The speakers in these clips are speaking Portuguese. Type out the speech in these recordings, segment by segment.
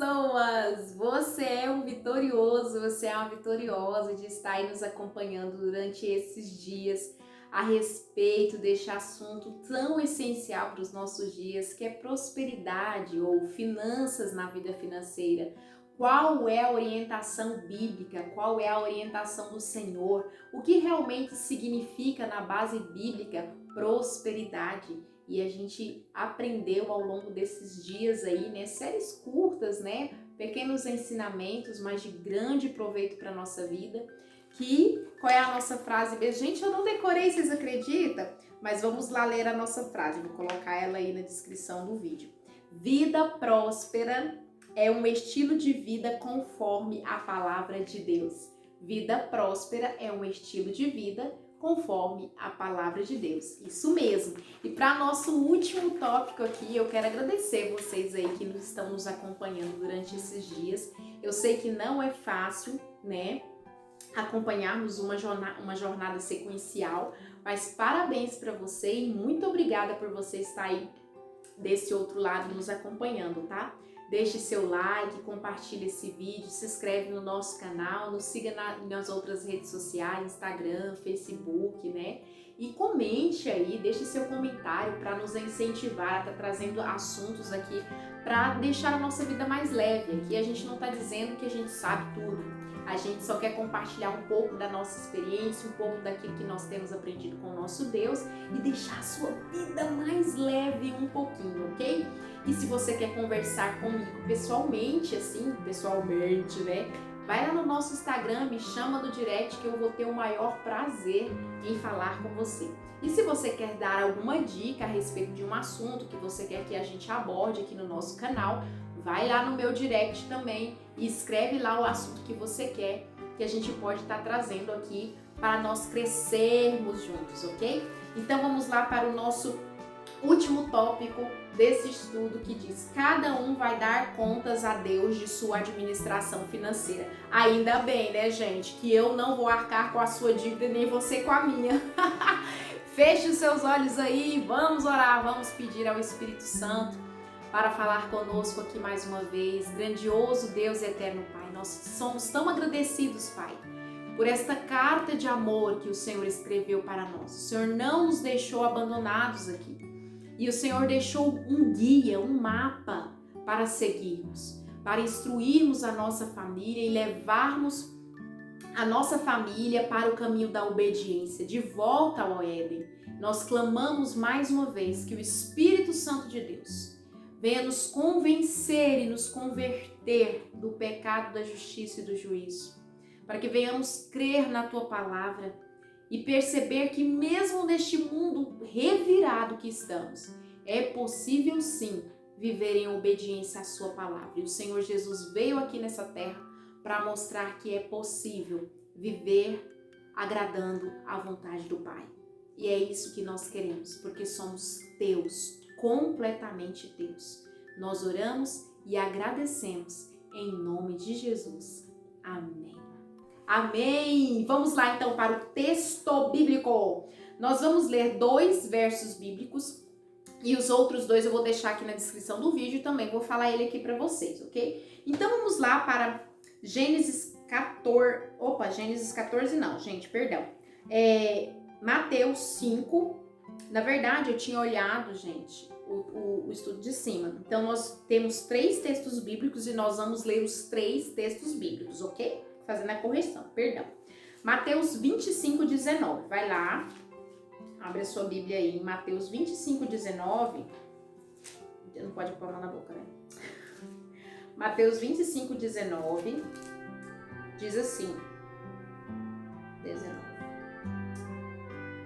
pessoas! Você é um vitorioso, você é uma vitoriosa de estar aí nos acompanhando durante esses dias a respeito deste assunto tão essencial para os nossos dias, que é prosperidade ou finanças na vida financeira. Qual é a orientação bíblica? Qual é a orientação do Senhor? O que realmente significa na base bíblica prosperidade? E a gente aprendeu ao longo desses dias aí, né, séries curtas, né, pequenos ensinamentos, mas de grande proveito para nossa vida. Qual é a nossa frase? Gente, eu não decorei, vocês acreditam? Mas vamos lá ler a nossa frase, vou colocar ela aí na descrição do vídeo. Vida próspera é um estilo de vida conforme a palavra de Deus. Vida próspera é um estilo de vida conforme a palavra de Deus. Isso mesmo. E para nosso último tópico aqui, eu quero agradecer vocês aí que estão nos acompanhando durante esses dias. Eu sei que não é fácil, né, acompanharmos uma jornada sequencial, mas parabéns para você e muito obrigada por você estar aí desse outro lado nos acompanhando, tá? Deixe seu like, compartilhe esse vídeo, se inscreve no nosso canal, nos siga nas outras redes sociais, Instagram, Facebook, né? E comente aí, deixe seu comentário para nos incentivar a estar trazendo assuntos aqui para deixar a nossa vida mais leve. Aqui a gente não está dizendo que a gente sabe tudo, a gente só quer compartilhar um pouco da nossa experiência, um pouco daquilo que nós temos aprendido com o nosso Deus e deixar a sua vida mais leve um pouquinho, ok? E se você quer conversar comigo pessoalmente, né? Vai lá no nosso Instagram, me chama no direct que eu vou ter o maior prazer em falar com você. E se você quer dar alguma dica a respeito de um assunto que você quer que a gente aborde aqui no nosso canal, vai lá no meu direct também e escreve lá o assunto que você quer, que a gente pode estar trazendo aqui para nós crescermos juntos, ok? Então vamos lá para o nosso último tópico desse estudo que diz: cada um vai dar contas a Deus de sua administração financeira. Ainda bem, né, gente, que eu não vou arcar com a sua dívida nem você com a minha. Feche os seus olhos aí, vamos orar, vamos pedir ao Espírito Santo para falar conosco aqui mais uma vez. Grandioso Deus e eterno Pai, nós somos tão agradecidos, Pai, por esta carta de amor que o Senhor escreveu para nós. O Senhor não nos deixou abandonados aqui. E o Senhor deixou um guia, um mapa para seguirmos, para instruirmos a nossa família e levarmos a nossa família para o caminho da obediência, de volta ao Éden. Nós clamamos mais uma vez que o Espírito Santo de Deus venha nos convencer e nos converter do pecado, da justiça e do juízo, para que venhamos crer na Tua palavra e perceber que mesmo neste mundo revirado que estamos, é possível sim viver em obediência à Sua palavra. E o Senhor Jesus veio aqui nessa terra para mostrar que é possível viver agradando à vontade do Pai. E é isso que nós queremos, porque somos Teus, completamente Teus. Nós oramos e agradecemos em nome de Jesus. Amém. Amém! Vamos lá então para o texto bíblico. Nós vamos ler 2 versos bíblicos e os outros 2 eu vou deixar aqui na descrição do vídeo e também vou falar ele aqui para vocês, ok? Então vamos lá para Gênesis 14 não, gente, perdão. Mateus 5. Na verdade, eu tinha olhado, gente, o estudo de cima. Então nós temos 3 textos bíblicos e nós vamos ler os 3 textos bíblicos, ok? Fazendo a correção, perdão. Mateus 25, 19. Vai lá, abre a sua Bíblia aí em Mateus 25, 19. Não pode pôr a mão na boca, né? Mateus 25, 19. Diz assim. 19.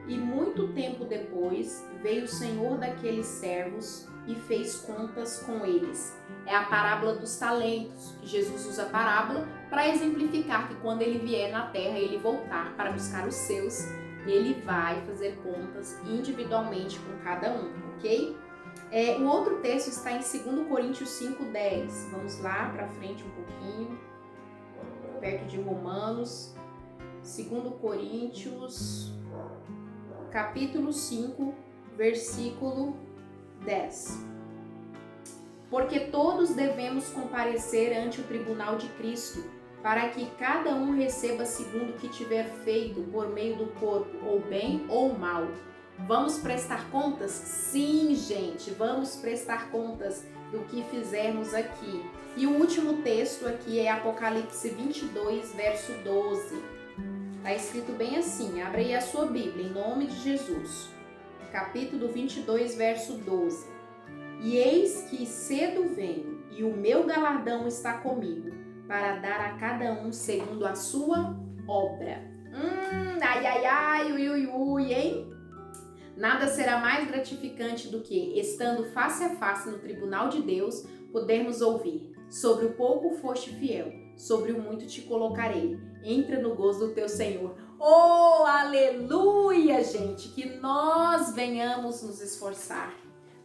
E muito tempo depois veio o Senhor daqueles servos e fez contas com eles. É a parábola dos talentos. Jesus usa a parábola para exemplificar que quando ele vier na terra, ele voltar para buscar os seus, ele vai fazer contas individualmente com cada um, ok? O outro texto está em 2 Coríntios 5:10. Vamos lá para frente um pouquinho, perto de Romanos. 2 Coríntios, capítulo 5, versículo 10. Porque todos devemos comparecer ante o tribunal de Cristo, para que cada um receba segundo o que tiver feito por meio do corpo, ou bem ou mal. Vamos prestar contas? Sim, gente, vamos prestar contas do que fizermos aqui. E o último texto aqui é Apocalipse 22, verso 12. Está escrito bem assim, abre aí a sua Bíblia, em nome de Jesus. Capítulo 22, verso 12. E eis que cedo venho, e o meu galardão está comigo, para dar a cada um segundo a sua obra. Ai, ai, ai, ui, ui, ui, hein? Nada será mais gratificante do que, estando face a face no tribunal de Deus, podermos ouvir: sobre o pouco foste fiel, sobre o muito te colocarei. Entra no gozo do teu Senhor. Oh, aleluia, gente! Que nós venhamos nos esforçar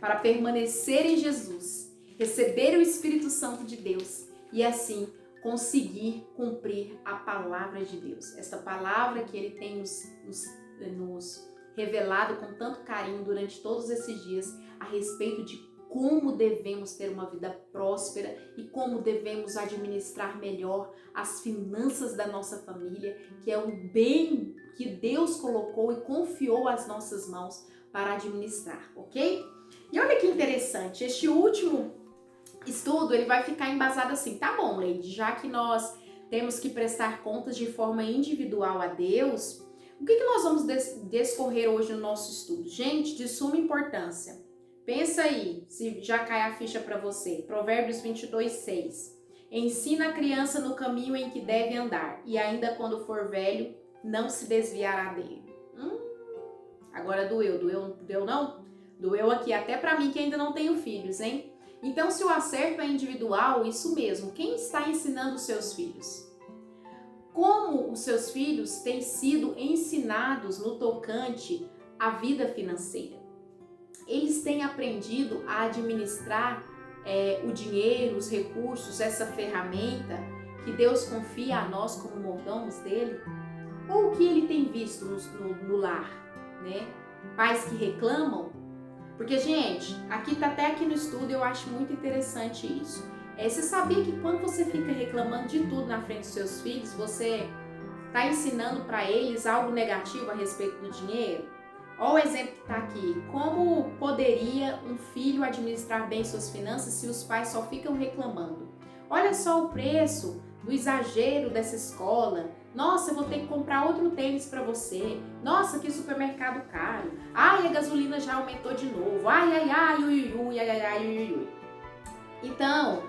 para permanecer em Jesus, receber o Espírito Santo de Deus e assim conseguir cumprir a palavra de Deus. Essa palavra que Ele tem nos revelado com tanto carinho durante todos esses dias a respeito de como devemos ter uma vida próspera e como devemos administrar melhor as finanças da nossa família, que é o bem que Deus colocou e confiou às nossas mãos para administrar, ok? E olha que interessante, este último estudo ele vai ficar embasado assim, tá bom, Leide, já que nós temos que prestar contas de forma individual a Deus, o que nós vamos discorrer hoje no nosso estudo? Gente, de suma importância. Pensa aí, se já cai a ficha para você. Provérbios 22, 6. Ensina a criança no caminho em que deve andar, e ainda quando for velho, não se desviará dele. Agora doeu não? Doeu aqui até para mim que ainda não tenho filhos, hein? Então, se o acerto é individual, isso mesmo. Quem está ensinando os seus filhos? Como os seus filhos têm sido ensinados no tocante à vida financeira? Eles têm aprendido a administrar o dinheiro, os recursos, essa ferramenta que Deus confia a nós como mordomos dele? Ou o que ele tem visto no lar, né? Pais que reclamam? Porque, gente, até aqui no estudo eu acho muito interessante isso. Você sabia que quando você fica reclamando de tudo na frente dos seus filhos, você está ensinando para eles algo negativo a respeito do dinheiro? Olha o exemplo que está aqui. Como poderia um filho administrar bem suas finanças se os pais só ficam reclamando? Olha só o preço do exagero dessa escola. Nossa, eu vou ter que comprar outro tênis para você. Nossa, que supermercado caro. Ai, a gasolina já aumentou de novo. Ai, ai, ai, ui, ui, ai, ai, ai, ui, ui. Então,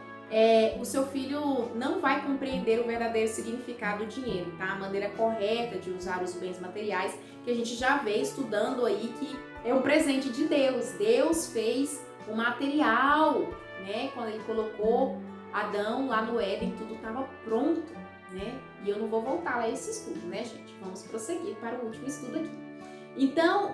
o seu filho não vai compreender o verdadeiro significado do dinheiro, tá? A maneira correta de usar os bens materiais, que a gente já vê estudando aí que é um presente de Deus. Deus fez o material, né? Quando ele colocou Adão lá no Éden, tudo estava pronto, né? E eu não vou voltar lá a esse estudo, né, gente? Vamos prosseguir para o último estudo aqui. Então,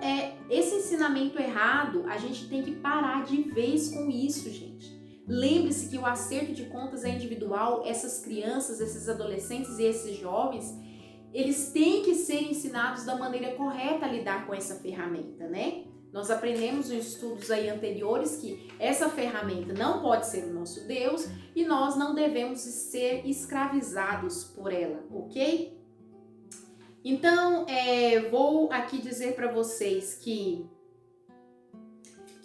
esse ensinamento errado, a gente tem que parar de vez com isso, gente. Lembre-se que o acerto de contas é individual. Essas crianças, esses adolescentes e esses jovens, eles têm que ser ensinados da maneira correta a lidar com essa ferramenta, né? Nós aprendemos em estudos aí anteriores que essa ferramenta não pode ser o nosso Deus e nós não devemos ser escravizados por ela, ok? Então, vou aqui dizer para vocês que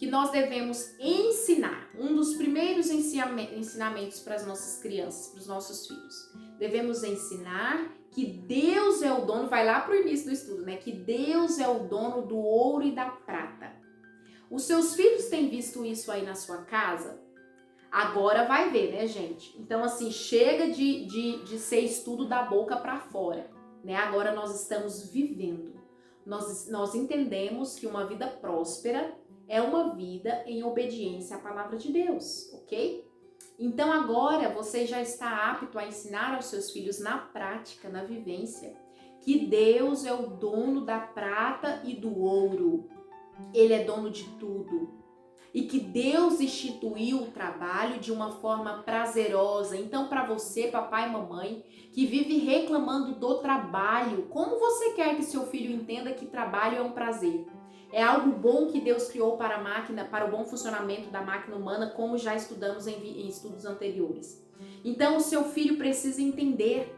nós devemos ensinar, um dos primeiros ensinamentos para as nossas crianças, para os nossos filhos. Devemos ensinar que Deus é o dono, vai lá para o início do estudo, né? Que Deus é o dono do ouro e da prata. Os seus filhos têm visto isso aí na sua casa? Agora vai ver, né, gente? Então, assim, chega de ser estudo da boca para fora, né? Agora nós estamos vivendo. Nós entendemos que uma vida próspera é uma vida em obediência à palavra de Deus, ok? Então agora você já está apto a ensinar aos seus filhos na prática, na vivência, que Deus é o dono da prata e do ouro. Ele é dono de tudo. E que Deus instituiu o trabalho de uma forma prazerosa. Então, para você, papai e mamãe, que vive reclamando do trabalho, como você quer que seu filho entenda que trabalho é um prazer? É algo bom que Deus criou para a máquina, para o bom funcionamento da máquina humana, como já estudamos em estudos anteriores. Então, o seu filho precisa entender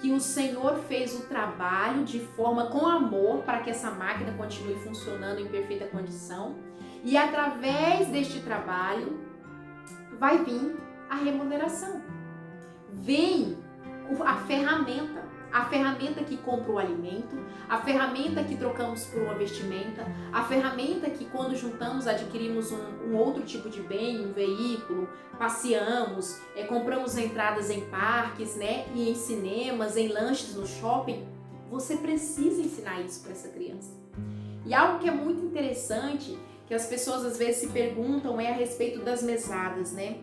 que o Senhor fez o trabalho de forma com amor para que essa máquina continue funcionando em perfeita condição. E através deste trabalho vai vir a remuneração. Vem a ferramenta que compra o alimento, a ferramenta que trocamos por uma vestimenta, a ferramenta que quando juntamos adquirimos um outro tipo de bem, um veículo, passeamos, compramos entradas em parques, né, e em cinemas, em lanches no shopping. Você precisa ensinar isso para essa criança. E algo que é muito interessante, que as pessoas às vezes se perguntam, é a respeito das mesadas, né?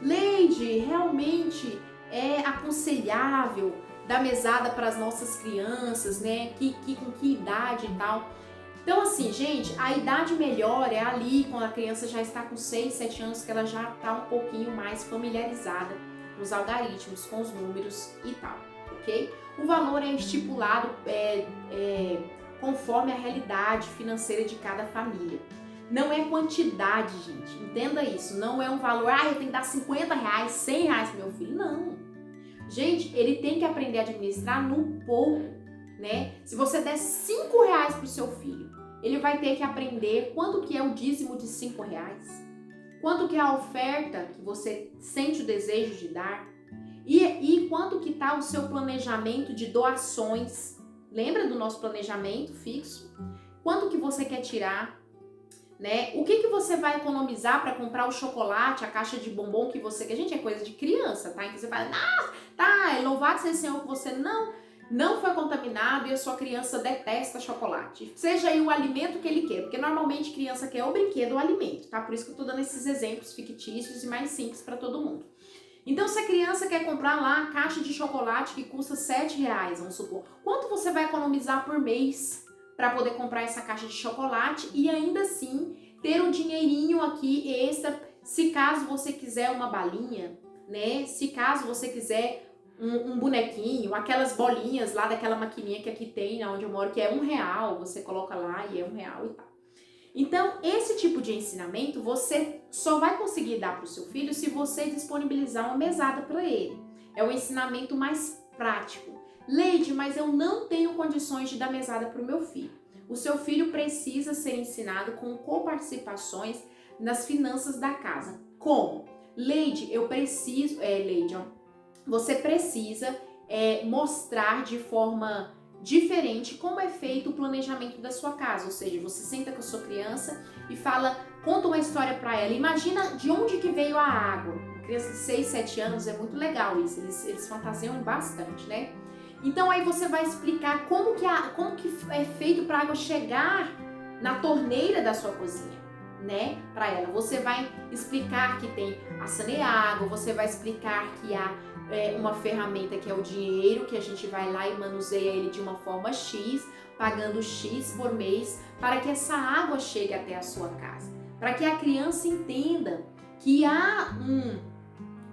Leide, realmente é aconselhável dar mesada para as nossas crianças, né? Com que idade e tal? Então, assim, gente, a idade melhor é ali quando a criança já está com 6, 7 anos, que ela já está um pouquinho mais familiarizada com os algoritmos, com os números e tal, ok? O valor é estipulado conforme a realidade financeira de cada família. Não é quantidade, gente. Entenda isso. Não é um valor, eu tenho que dar 50 reais, 100 reais pro meu filho. Não. Gente, ele tem que aprender a administrar no pouco, né? Se você der 5 reais pro seu filho, ele vai ter que aprender quanto que é o dízimo de 5 reais. Quanto que é a oferta que você sente o desejo de dar. E quanto que tá o seu planejamento de doações. Lembra do nosso planejamento fixo? Quanto que você quer tirar? Né? O que você vai economizar para comprar o chocolate, a caixa de bombom que você quer? Gente, é coisa de criança, tá? Então você fala, tá, louvado seja o Senhor que você não foi contaminado e a sua criança detesta chocolate. Seja aí o alimento que ele quer, porque normalmente criança quer o brinquedo ou o alimento, tá? Por isso que eu tô dando esses exemplos fictícios e mais simples para todo mundo. Então, se a criança quer comprar lá a caixa de chocolate que custa 7 reais, vamos supor, quanto você vai economizar por mês para poder comprar essa caixa de chocolate e ainda assim ter um dinheirinho aqui extra, se caso você quiser uma balinha, né? Se caso você quiser um bonequinho, aquelas bolinhas lá daquela maquininha que aqui tem, onde eu moro, que é R$1, você coloca lá e é R$1 e tal. Então, esse tipo de ensinamento você só vai conseguir dar para o seu filho se você disponibilizar uma mesada para ele. É o ensinamento mais prático. Leide, mas eu não tenho condições de dar mesada para o meu filho. O seu filho precisa ser ensinado com coparticipações nas finanças da casa. Como? Leide, você precisa mostrar de forma diferente como é feito o planejamento da sua casa, ou seja, você senta com a sua criança e conta uma história para ela. Imagina de onde que veio a água. Criança de 6, 7 anos, é muito legal isso, eles fantasiam bastante, né? Então aí você vai explicar como que é feito para a água chegar na torneira da sua cozinha, né? Para ela. Você vai explicar que tem a saneágua, você vai explicar que há uma ferramenta que é o dinheiro, que a gente vai lá e manuseia ele de uma forma X, pagando X por mês, para que essa água chegue até a sua casa. Para que a criança entenda que há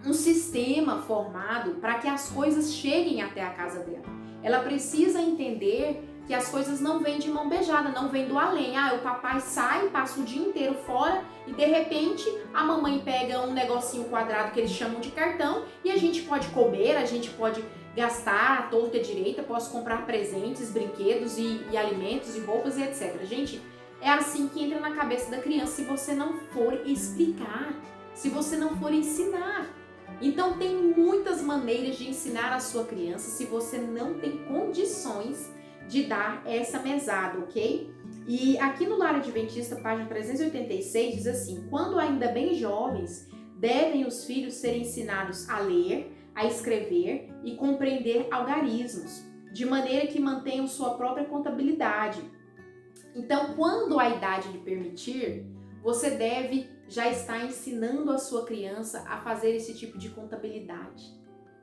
um sistema formado para que as coisas cheguem até a casa dela. Ela precisa entender que as coisas não vêm de mão beijada, não vêm do além. O papai sai, passa o dia inteiro fora e de repente a mamãe pega um negocinho quadrado que eles chamam de cartão e a gente pode comer, a gente pode gastar à torta e à direita, posso comprar presentes, brinquedos e alimentos e roupas e etc. Gente, é assim que entra na cabeça da criança se você não for explicar, se você não for ensinar. Então tem muitas maneiras de ensinar a sua criança se você não tem condições de dar essa mesada, ok? E aqui no Lar Adventista, página 386, diz assim: quando ainda bem jovens, devem os filhos ser ensinados a ler, a escrever e compreender algarismos, de maneira que mantenham sua própria contabilidade. Então, quando a idade lhe permitir, você deve já estar ensinando a sua criança a fazer esse tipo de contabilidade.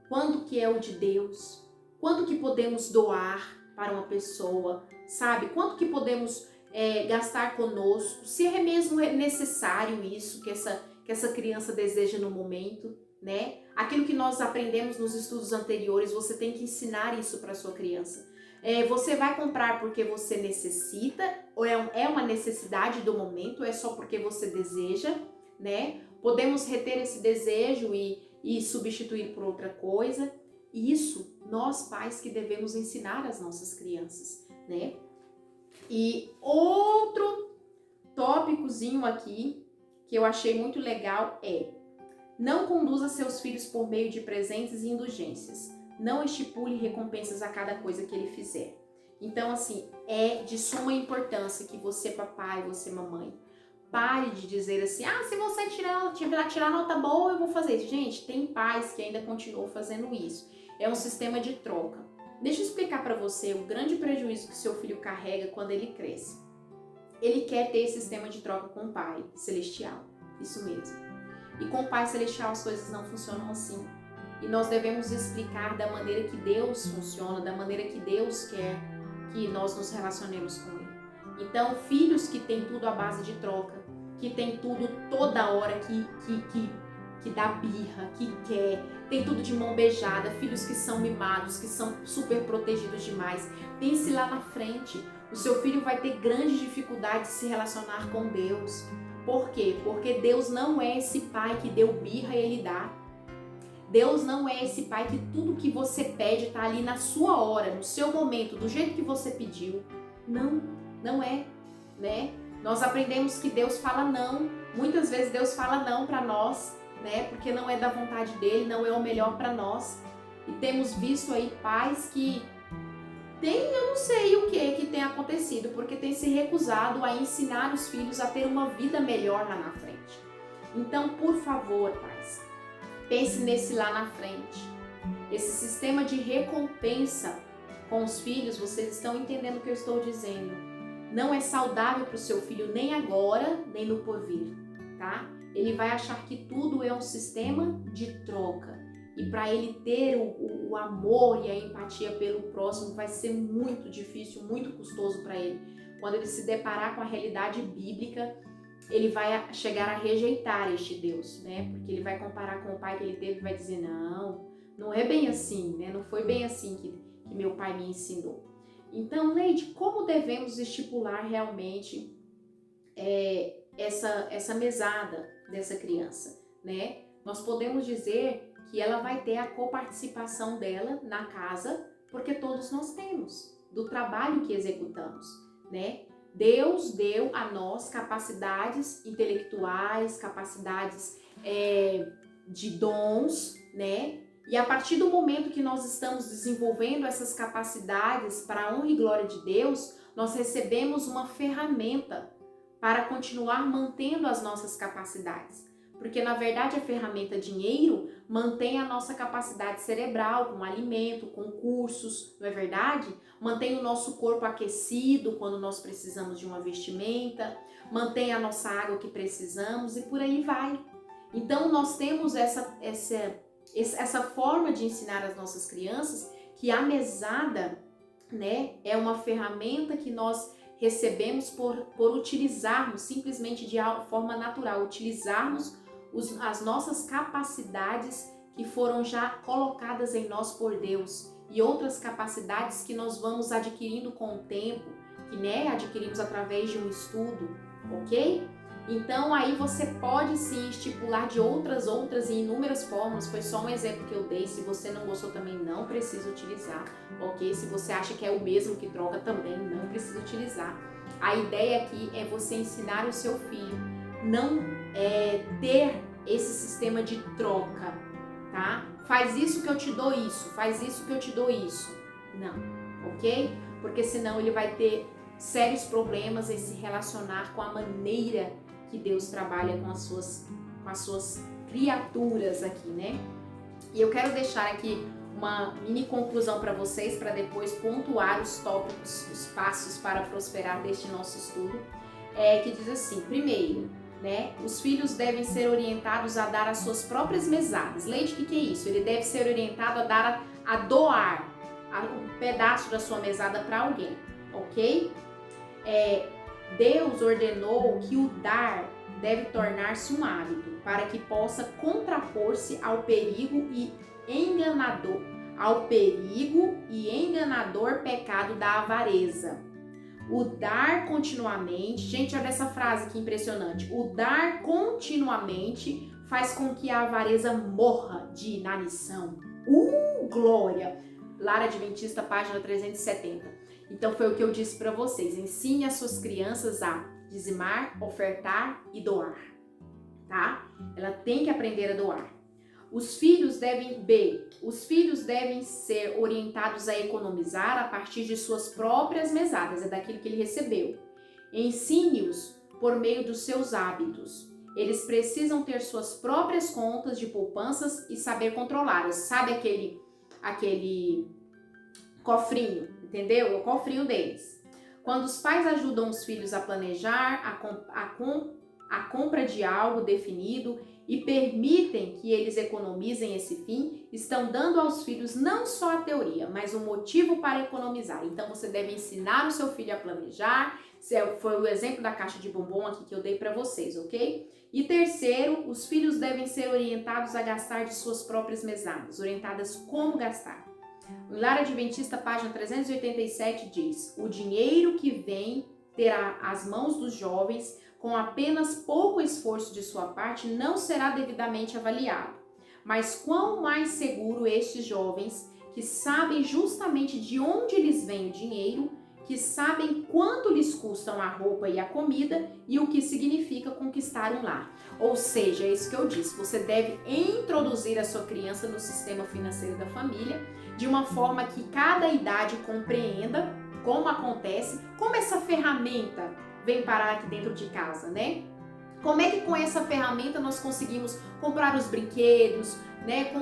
Quando que é o de Deus? Quando que podemos doar para uma pessoa? Sabe? Quanto que podemos gastar conosco? Se é mesmo necessário isso que essa criança deseja no momento, né? Aquilo que nós aprendemos nos estudos anteriores, você tem que ensinar isso para sua criança. Você vai comprar porque você necessita, ou é uma necessidade do momento, é só porque você deseja, né? Podemos reter esse desejo e substituir por outra coisa. Isso, nós pais que devemos ensinar às nossas crianças, né? E outro tópicozinho aqui que eu achei muito legal é: não conduza seus filhos por meio de presentes e indulgências. Não estipule recompensas a cada coisa que ele fizer. Então, assim, é de suma importância que você, papai, você, mamãe, pare de dizer assim: se você tirar nota boa, eu vou fazer isso. Gente, tem pais que ainda continuam fazendo isso. É um sistema de troca. Deixa eu explicar para você o grande prejuízo que seu filho carrega quando ele cresce. Ele quer ter esse sistema de troca com o Pai Celestial. Isso mesmo. E com o Pai Celestial as coisas não funcionam assim. E nós devemos explicar da maneira que Deus funciona, da maneira que Deus quer que nós nos relacionemos com Ele. Então, filhos que têm tudo à base de troca, que tem tudo toda hora, que dá birra, que quer, tem tudo de mão beijada, filhos que são mimados, que são super protegidos demais. Pense lá na frente, o seu filho vai ter grande dificuldade de se relacionar com Deus. Por quê? Porque Deus não é esse pai que deu birra e ele dá. Deus não é esse pai que tudo que você pede está ali na sua hora, no seu momento, do jeito que você pediu. Não é, né? Nós aprendemos que Deus fala não. Muitas vezes Deus fala não para nós, né? Porque não é da vontade dele, não é o melhor para nós. E temos visto aí pais que eu não sei o que tem acontecido, porque tem se recusado a ensinar os filhos a ter uma vida melhor lá na frente. Então, por favor, pais, pense nesse lá na frente. Esse sistema de recompensa com os filhos, vocês estão entendendo o que eu estou dizendo? Não é saudável para o seu filho nem agora, nem no porvir, tá? Ele vai achar que tudo é um sistema de troca. E para ele ter o amor e a empatia pelo próximo vai ser muito difícil, muito custoso para ele. Quando ele se deparar com a realidade bíblica, ele vai chegar a rejeitar este Deus, né? Porque ele vai comparar com o pai que ele teve e vai dizer: não é bem assim, né? Não foi bem assim que meu pai me ensinou. Então, Leide, como devemos estipular realmente essa mesada dessa criança, né? Nós podemos dizer que ela vai ter a coparticipação dela na casa, porque todos nós temos, do trabalho que executamos, né? Deus deu a nós capacidades intelectuais, capacidades de dons, né? E a partir do momento que nós estamos desenvolvendo essas capacidades para a honra e glória de Deus, nós recebemos uma ferramenta para continuar mantendo as nossas capacidades. Porque, na verdade, a ferramenta dinheiro mantém a nossa capacidade cerebral, com alimento, com cursos, não é verdade? Mantém o nosso corpo aquecido quando nós precisamos de uma vestimenta, mantém a nossa água que precisamos e por aí vai. Então, nós temos essa forma de ensinar as nossas crianças que a mesada, né, é uma ferramenta que nós recebemos por utilizarmos simplesmente de forma natural, utilizarmos as nossas capacidades que foram já colocadas em nós por Deus e outras capacidades que nós vamos adquirindo com o tempo, que adquirimos através de um estudo, ok? Então aí você pode sim estipular de outras e inúmeras formas. Foi só um exemplo que eu dei. Se você não gostou também não precisa utilizar, ok? Se você acha que é o mesmo que troca também não precisa utilizar. A ideia aqui é você ensinar o seu filho não ter esse sistema de troca, tá? Faz isso que eu te dou isso, faz isso que eu te dou isso. Não, ok? Porque senão ele vai ter sérios problemas em se relacionar com a maneira que Deus trabalha com as suas criaturas aqui, né? E eu quero deixar aqui uma mini conclusão para vocês, para depois pontuar os tópicos, os passos para prosperar deste nosso estudo, que diz assim: primeiro, né, os filhos devem ser orientados a dar as suas próprias mesadas. Leite, o que é isso? Ele deve ser orientado a doar um pedaço da sua mesada para alguém, ok? Deus ordenou que o dar deve tornar-se um hábito para que possa contrapor-se ao perigo e ao perigo e enganador pecado da avareza. O dar continuamente, gente, olha essa frase que impressionante. O dar continuamente faz com que a avareza morra de inanição. Glória! Lar Adventista, página 370. Então foi o que eu disse para vocês. Ensine as suas crianças a dizimar, ofertar e doar, tá? Ela tem que aprender a doar. Os filhos devem ser orientados a economizar a partir de suas próprias mesadas, é daquilo que ele recebeu. Ensine-os por meio dos seus hábitos. Eles precisam ter suas próprias contas de poupanças e saber controlá-las. Sabe aquele cofrinho, entendeu? O cofrinho deles. Quando os pais ajudam os filhos a planejar a compra de algo definido e permitem que eles economizem esse fim, estão dando aos filhos não só a teoria, mas um motivo para economizar. Então você deve ensinar o seu filho a planejar. Foi o exemplo da caixa de bombom aqui que eu dei para vocês, ok? E terceiro, os filhos devem ser orientados a gastar de suas próprias mesadas, orientadas como gastar. O Lar Adventista, página 387, diz: o dinheiro que vem terá as mãos dos jovens com apenas pouco esforço de sua parte não será devidamente avaliado. Mas quão mais seguro estes jovens, que sabem justamente de onde lhes vem o dinheiro, que sabem quanto lhes custam a roupa e a comida e o que significa conquistar um lar. Ou seja, é isso que eu disse, você deve introduzir a sua criança no sistema financeiro da família de uma forma que cada idade compreenda como acontece, como essa ferramenta vem parar aqui dentro de casa, né? Como é que com essa ferramenta nós conseguimos comprar os brinquedos, né?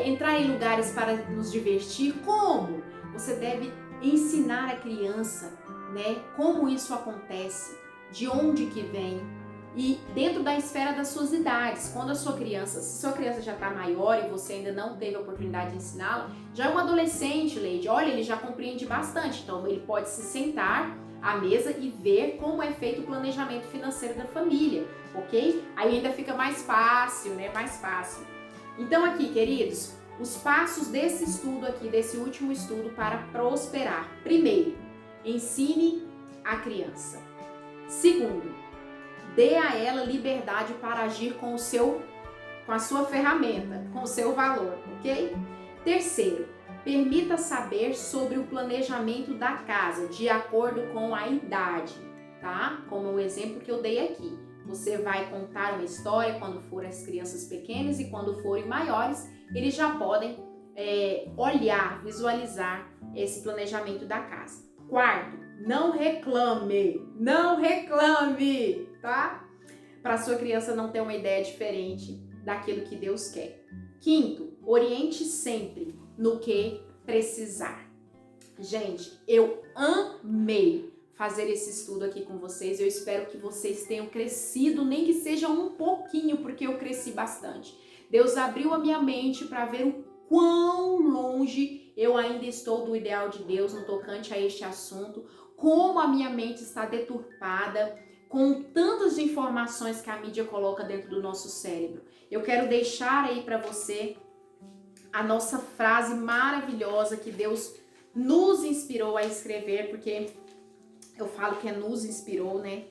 Entrar em lugares para nos divertir? Como? Você deve ensinar a criança, né? Como isso acontece, de onde que vem e dentro da esfera das suas idades. Quando a sua criança, se sua criança já está maior e você ainda não teve a oportunidade de ensiná-la, já é um adolescente, Leide, olha, ele já compreende bastante, então ele pode se sentar à mesa e ver como é feito o planejamento financeiro da família, ok? Aí ainda fica mais fácil, né? Mais fácil. Então aqui, queridos, os passos desse estudo aqui, desse último estudo para prosperar. Primeiro, ensine a criança. Segundo, dê a ela liberdade para agir com a sua ferramenta, com o seu valor, ok? Terceiro, permita saber sobre o planejamento da casa, de acordo com a idade, tá? Como o exemplo que eu dei aqui. Você vai contar uma história quando forem as crianças pequenas e quando forem maiores, eles já podem olhar, visualizar esse planejamento da casa. Quarto, não reclame, tá? Para sua criança não ter uma ideia diferente daquilo que Deus quer. Quinto, oriente sempre no que precisar. Gente, eu amei fazer esse estudo aqui com vocês. Eu espero que vocês tenham crescido, nem que seja um pouquinho, porque eu cresci bastante. Deus abriu a minha mente para ver o quão longe eu ainda estou do ideal de Deus no tocante a este assunto, como a minha mente está deturpada com tantas informações que a mídia coloca dentro do nosso cérebro. Eu quero deixar aí para você a nossa frase maravilhosa que Deus nos inspirou a escrever, porque eu falo que nos inspirou, né?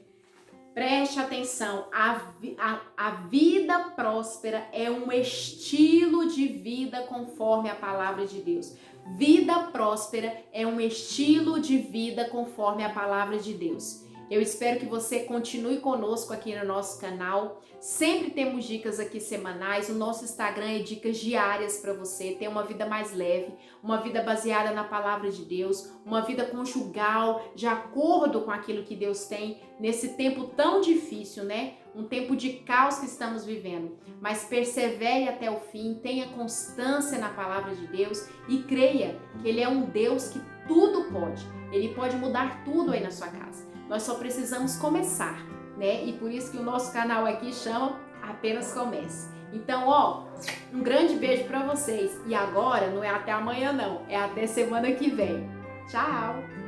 Preste atenção, a vida próspera é um estilo de vida conforme a palavra de Deus. Vida próspera é um estilo de vida conforme a palavra de Deus. Eu espero que você continue conosco aqui no nosso canal. Sempre temos dicas aqui semanais. O nosso Instagram é dicas diárias para você ter uma vida mais leve, uma vida baseada na palavra de Deus, uma vida conjugal, de acordo com aquilo que Deus tem nesse tempo tão difícil, né? Um tempo de caos que estamos vivendo. Mas persevere até o fim, tenha constância na palavra de Deus e creia que Ele é um Deus que tudo pode. Ele pode mudar tudo aí na sua casa. Nós só precisamos começar, né? E por isso que o nosso canal aqui chama Apenas Comece. Então, um grande beijo para vocês. E agora não é até amanhã não, é até semana que vem. Tchau!